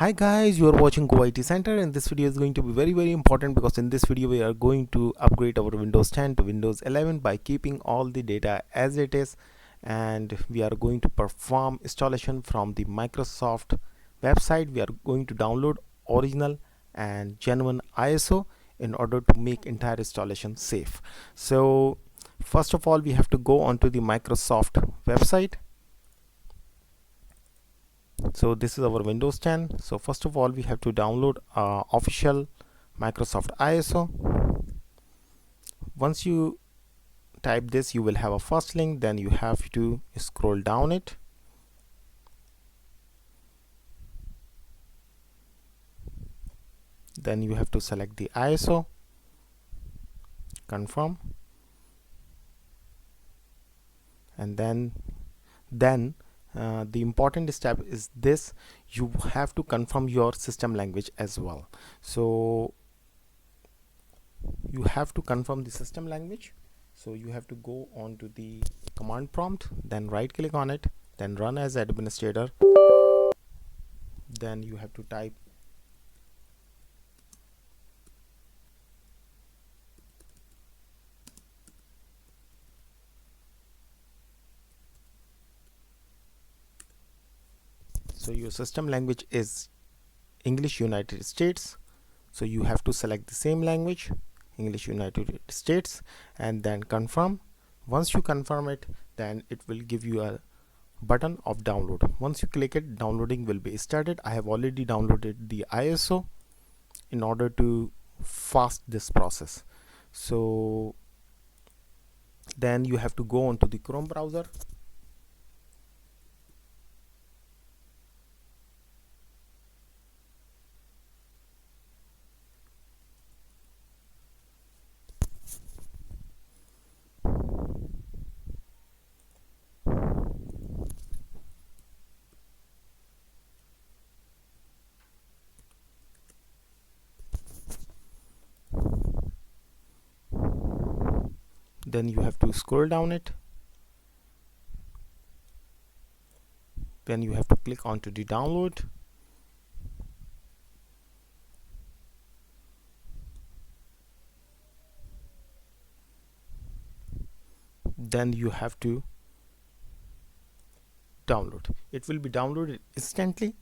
Hi guys, you are watching Go IT Center, and this video is going to be very important because in this video we are going to upgrade our Windows 10 to Windows 11 by keeping all the data as it is, and we are going to perform installation from the Microsoft website. We are going to download original and genuine ISO in order to make entire installation safe. So first of all, we have to go onto the Microsoft website. So this is our Windows 10. So first of all, we have to download official Microsoft ISO. Once you type this, you will have a first link, then you have to scroll down it. Then you have to select the ISO, confirm, and then the important step is this: you have to confirm your system language as well. So you have to confirm the system language. So you have to go on to the command prompt, then right click on it, then run as administrator. Then you have to type so your system language is English United States, so you have to select the same language, English United States, and then confirm. Once you confirm it, then it will give you a button of download. Once you click it, downloading will be started. I have already downloaded the ISO in order to fast this process. So then you have to go onto the Chrome browser. Then you have to scroll down it. Then you have to click onto the download. Then you have to download. It will be downloaded instantly.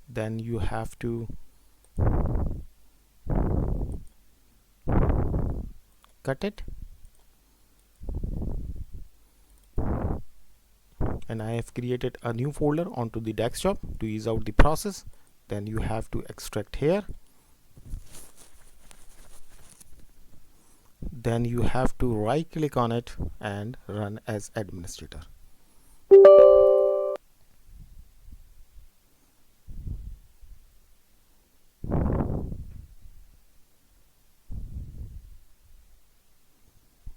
Then you have to cut it, and I have created a new folder onto the desktop to ease out the process. Then you have to extract here. Then you have to right click on it and run as administrator.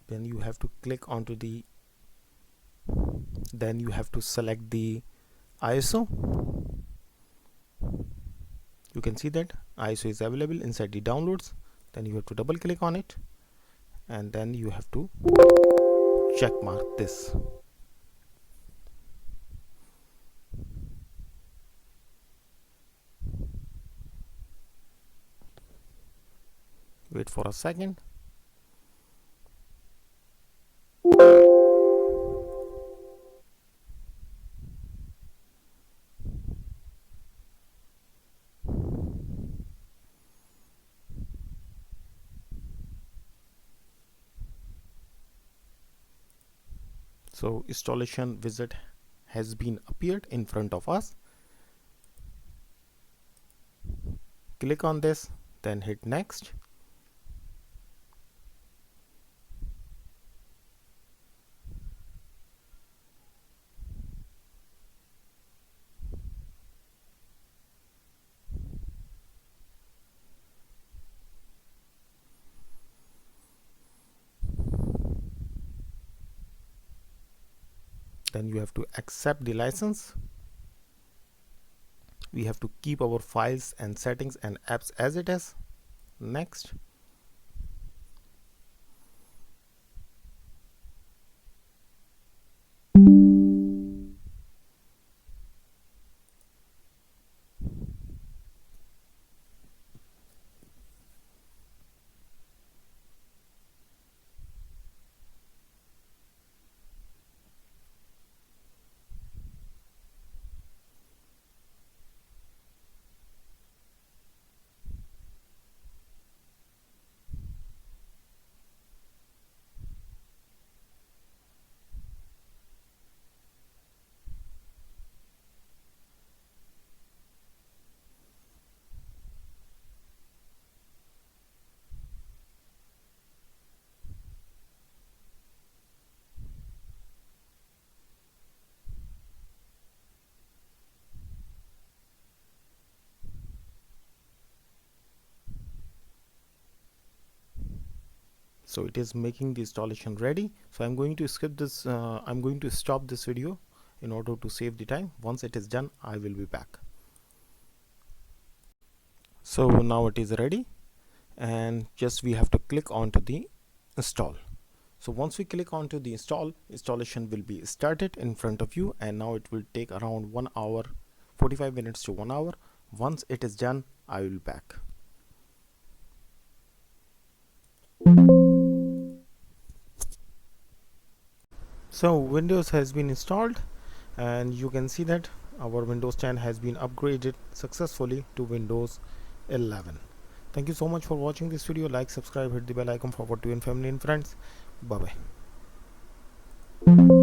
Then you have to click onto the then you have to select the ISO. You can see that ISO is available inside the downloads. Then you have to double click on it, and then you have to check mark this. Wait for a second. So installation wizard has been appeared in front of us. Click on this, then hit next. Then you have to accept the license. We have to keep our files and settings and apps as it is. Next. So it is making the installation ready. So I'm going to skip this, I'm going to stop this video in order to save the time. Once it is done, I will be back. So now it is ready, and just we have to click onto the install. So once we click onto the installation will be started in front of you, and now it will take around 1 hour, 45 minutes to 1 hour. Once it is done, I will be back. So Windows has been installed, and you can see that our Windows 10 has been upgraded successfully to Windows 11. Thank you so much for watching this video. Like, subscribe, hit the bell icon, forward to your family and friends. Bye bye.